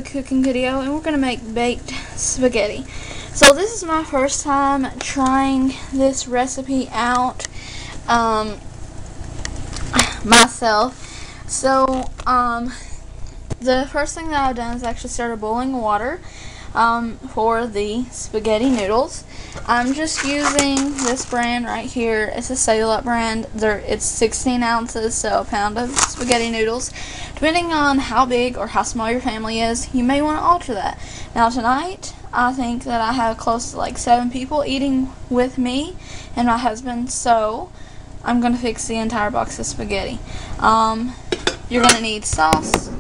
cooking video, and we're going to make baked spaghetti. So this is my first time trying this recipe out myself. So the first thing that I've done is actually started boiling water for the spaghetti noodles. I'm just using this brand right here. It's a Cellular brand. It's 16 ounces, so a pound of spaghetti noodles. Depending on how big or how small your family is, you may want to alter that. Now tonight, I think that I have close to like 7 people eating with me and my husband, so I'm going to fix the entire box of spaghetti. You're going to need sauce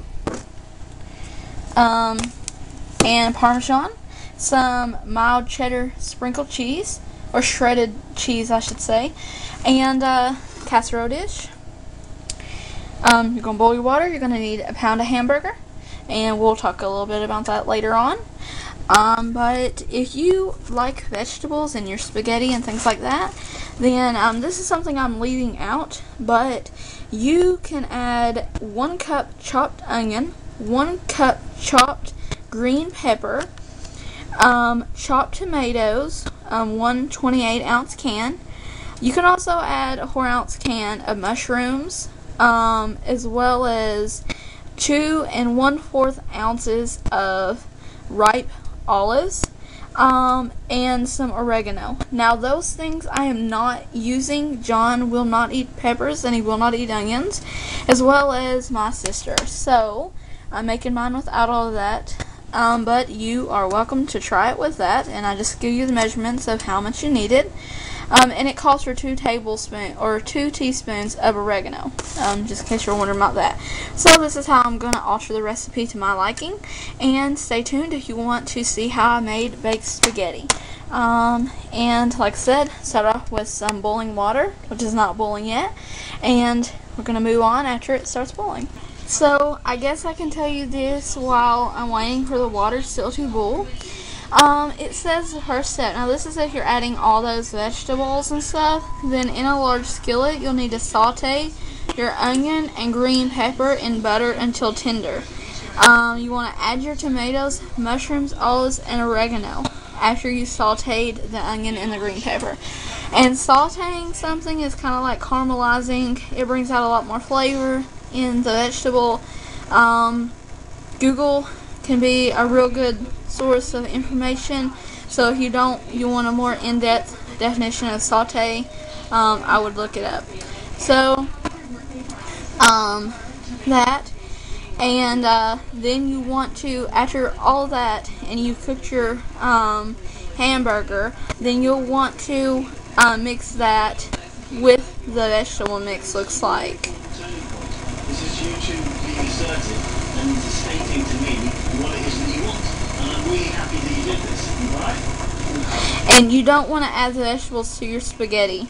and Parmesan, some mild cheddar sprinkled cheese, or shredded cheese I should say, and casserole dish. You're going to boil your water. You're going to need a pound of hamburger, and we'll talk a little bit about that later on. But if you like vegetables in your spaghetti and things like that, then this is something I'm leaving out, but you can add 1 cup chopped onion, 1 cup chopped green pepper, chopped tomatoes, 1 28-ounce can. You can also add a 4-ounce can of mushrooms, as well as 2 1/4 ounces of ripe olives, and some oregano. Now those things I am not using. John will not eat peppers and he will not eat onions, as well as my sister. So I'm making mine without all of that. But you are welcome to try it with that, and I just give you the measurements of how much you needed. And it calls for 2 teaspoons of oregano, just in case you're wondering about that. So this is how I'm going to alter the recipe to my liking, and stay tuned if you want to see how I made baked spaghetti. And like I said, start off with some boiling water, which is not boiling yet, and we're going to move on after it starts boiling. So I guess I can tell you this while I'm waiting for the water still to boil. It says the first step. Now this is if you're adding all those vegetables and stuff. Then in a large skillet, you'll need to saute your onion and green pepper in butter until tender. You want to add your tomatoes, mushrooms, olives, and oregano after you sauteed the onion and the green pepper. And sauteing something is kind of like caramelizing. It brings out a lot more flavor in the vegetable. Google can be a real good source of information, so if you want a more in-depth definition of saute, I would look it up. So that, and then you want to, after all that and you cooked your hamburger, then you'll want to mix that with the vegetable mix. Looks like this is YouTube being assertive and stating to me what it is that you want. And I'm really happy that you did this, right? And you don't want to add the vegetables to your spaghetti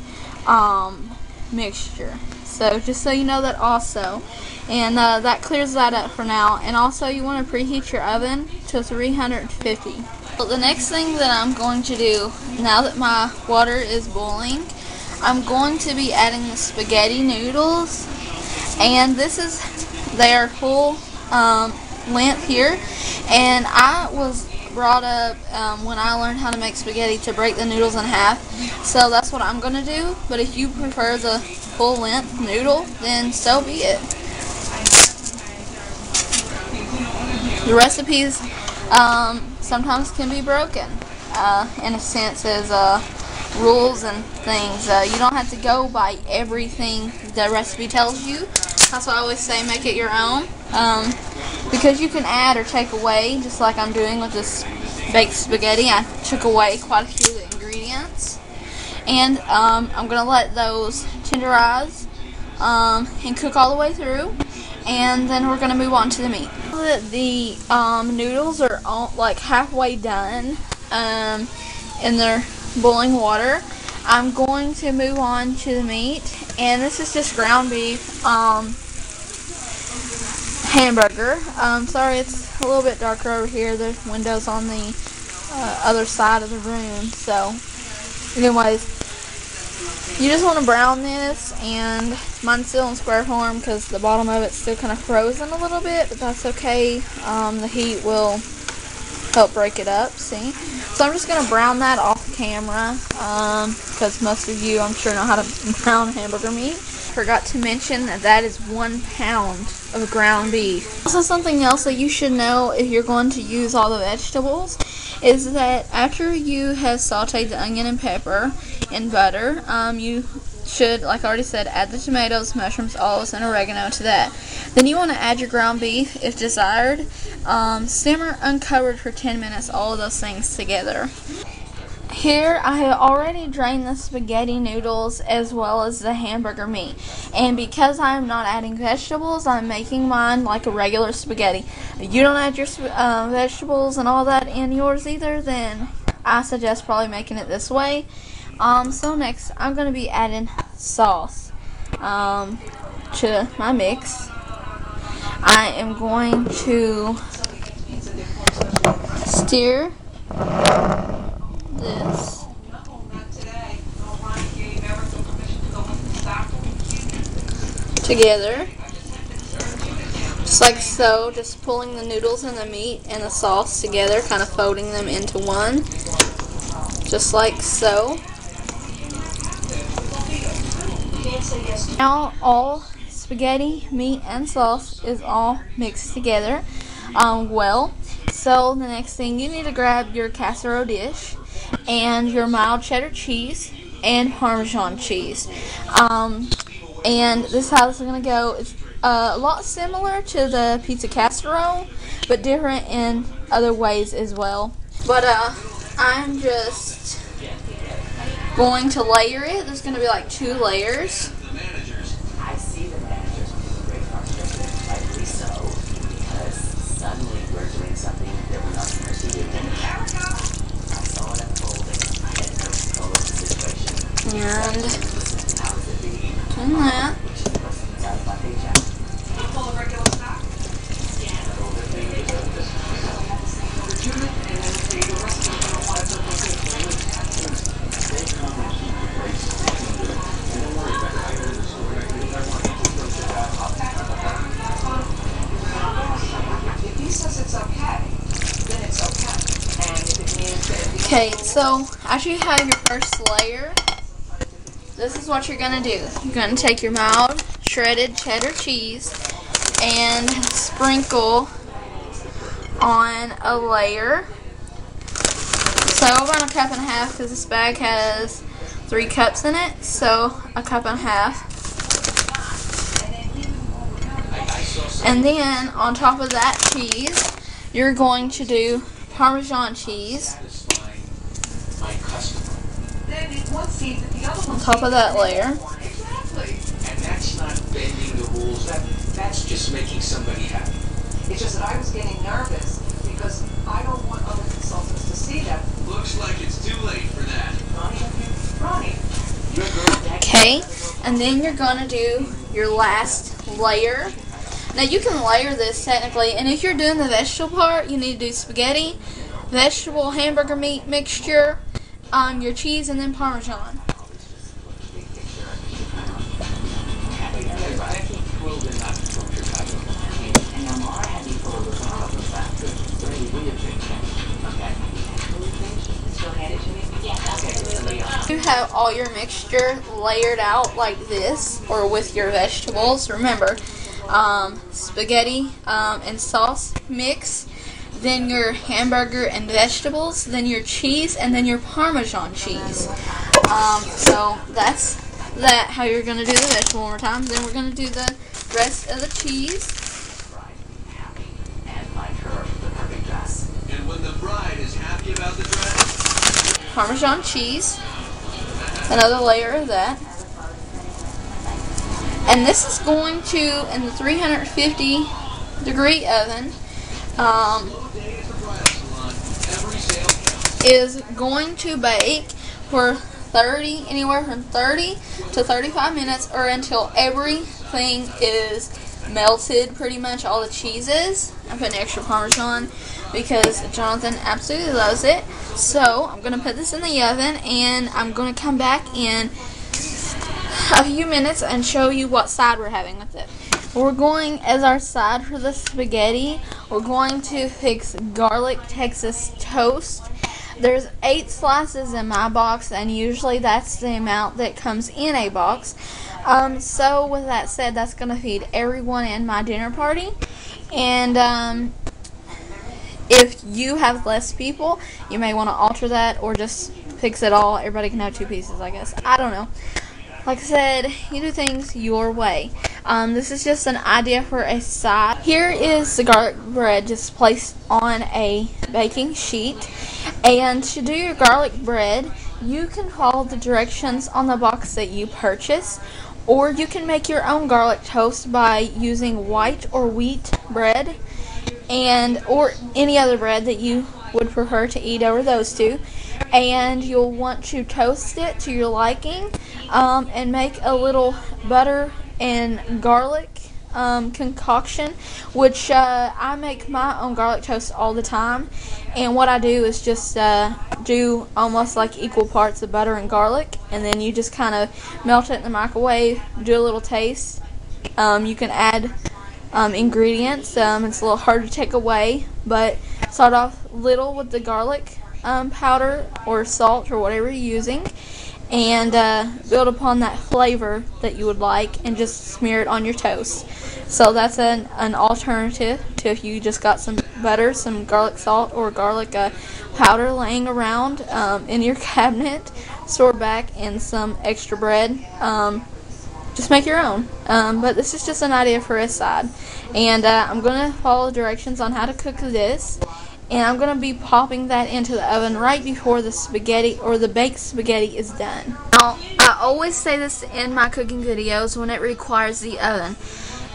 mixture. So just so you know that also. And that clears that up for now. And also you want to preheat your oven to 350. So the next thing that I'm going to do, now that my water is boiling, I'm going to be adding the spaghetti noodles. And this is their full length here, and I was brought up when I learned how to make spaghetti to break the noodles in half, so that's what I'm going to do. But if you prefer the full length noodle, then so be it. The recipes sometimes can be broken in a sense as rules and things. You don't have to go by everything the recipe tells you. That's why I always say make it your own, because you can add or take away, just like I'm doing with this baked spaghetti. I took away quite a few of the ingredients, and I'm going to let those tenderize and cook all the way through, and then we're going to move on to the meat. Now that the noodles are like halfway done in their boiling water, I'm going to move on to the meat, and this is just ground beef hamburger. Sorry it's a little bit darker over here. There's windows on the other side of the room. So anyways, you just want to brown this, and mine's still in square form because the bottom of it's still kind of frozen a little bit, but that's okay. The heat will help break it up, see? So I'm just going to brown that off camera because most of you, I'm sure, know how to brown hamburger meat. Forgot to mention that that is 1 pound of ground beef. Also, something else that you should know if you're going to use all the vegetables is that after you have sauteed the onion and pepper in butter, you should, like I already said, add the tomatoes, mushrooms, olives, and oregano to that. Then you want to add your ground beef if desired. Simmer uncovered for 10 minutes, all of those things together. Here I have already drained the spaghetti noodles as well as the hamburger meat, and because I'm not adding vegetables, I'm making mine like a regular spaghetti. If you don't add your vegetables and all that in yours either, then I suggest probably making it this way. So next I'm going to be adding sauce to my mix. I am going to stir this together, just like so, just pulling the noodles and the meat and the sauce together, kind of folding them into one, just like so. Now all spaghetti, meat, and sauce is all mixed together well. So the next thing, you need to grab your casserole dish and your mild cheddar cheese and Parmesan cheese. And this is how this is going to go. It's a lot similar to the pizza casserole, but different in other ways as well. But I'm just going to layer it. There's going to be like 2 layers. I see the managers being very frustrated, rightly so, because suddenly we're doing something that we're not supposed to do. I saw it unfolding. I had no control of the situation. And doing that. Okay, so after you have your first layer, this is what you're going to do. You're going to take your mild shredded cheddar cheese and sprinkle on a layer. So about 1.5 cups because this bag has 3 cups in it, so 1.5 cups. And then on top of that cheese, you're going to do Parmesan cheese on top of that layer. Exactly. And that's not bending the rules. That's just making somebody happy. It's just that I was getting nervous because I don't want other consultants to see that. Looks like it's too late for that. Ronnie, your girl. Okay, and then you're going to do your last layer. Now you can layer this technically, and if you're doing the vegetable part, you need to do spaghetti, vegetable hamburger meat mixture, your cheese, and then Parmesan. You have all your mixture layered out like this, or with your vegetables. Remember, spaghetti and sauce mix, then your hamburger and vegetables, then your cheese, and then your Parmesan cheese. So that's that, how you're going to do the vegetable one more time. Then we're going to do the rest of the cheese. And when the bride is happy about the dress, Parmesan cheese, another layer of that. And this is going to, in the 350 degree oven, is going to bake for anywhere from 30 to 35 minutes, or until everything is melted, pretty much all the cheeses. I'm putting extra Parmesan because Jonathan absolutely loves it. So I'm going to put this in the oven, and I'm going to come back in a few minutes and show you what side we're having with it. We're going, as our side for the spaghetti, we're going to fix garlic Texas toast. There's 8 slices in my box, and usually that's the amount that comes in a box. So with that said, that's going to feed everyone in my dinner party. And if you have less people, you may want to alter that or just fix it all. Everybody can have 2 pieces, I guess. I don't know. Like I said, you do things your way. This is just an idea for a side. Here is the garlic bread just placed on a baking sheet. And to do your garlic bread, you can follow the directions on the box that you purchase. Or you can make your own garlic toast by using white or wheat bread, or any other bread that you would prefer to eat over those two. And you'll want to toast it to your liking, and make a little butter and garlic concoction, which I make my own garlic toast all the time. And what I do is just do almost like equal parts of butter and garlic, and then you just kind of melt it in the microwave, do a little taste. You can add ingredients. It's a little hard to take away, but start off little with the garlic powder or salt or whatever you're using, and build upon that flavor that you would like, and just smear it on your toast. So that's an alternative to if you just got some butter, some garlic salt, or garlic powder laying around in your cabinet, stored back, and some extra bread. Just make your own. But this is just an idea for a side. And I'm going to follow directions on how to cook this. And I'm going to be popping that into the oven right before the spaghetti or the baked spaghetti is done. Now, I always say this in my cooking videos when it requires the oven.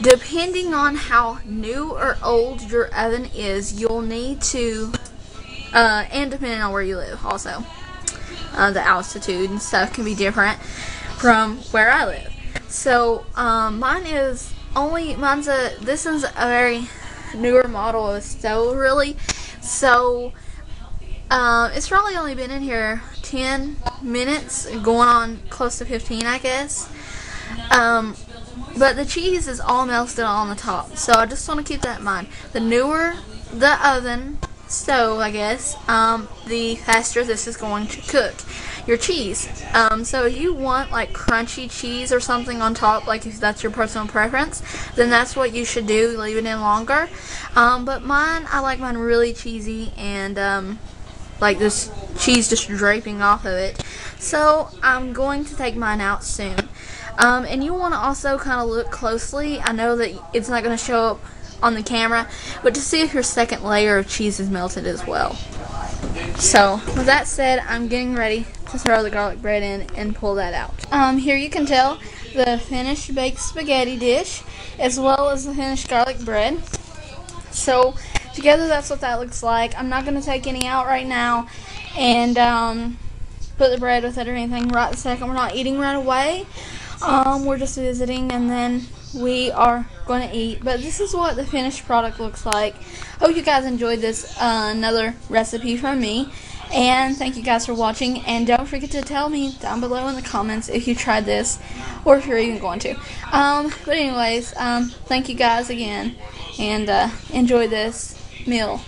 Depending on how new or old your oven is, you'll need to, and depending on where you live also, the altitude and stuff can be different from where I live. So, this is a very newer model of stove, really. So, it's probably only been in here 10 minutes, going on close to 15, I guess. But the cheese is all melted on the top, so I just want to keep that in mind. The newer the oven, stove, I guess, the faster this is going to cook your cheese. So if you want like crunchy cheese or something on top, like if that's your personal preference, then that's what you should do, leave it in longer. But I like mine really cheesy, and like this cheese just draping off of it. So I'm going to take mine out soon. And you want to also kind of look closely. I know that it's not going to show up on the camera, but to see if your second layer of cheese is melted as well. So with that said, I'm getting ready to throw the garlic bread in and pull that out. Here you can tell the finished baked spaghetti dish as well as the finished garlic bread. So together that's what that looks like. I'm not going to take any out right now and put the bread with it or anything right this second. We're not eating right away. We're just visiting, and then we are going to eat. But this is what the finished product looks like. Hope you guys enjoyed this another recipe from me, and thank you guys for watching. And don't forget to tell me down below in the comments if you tried this or if you're even going to. But anyways, thank you guys again, and enjoy this meal.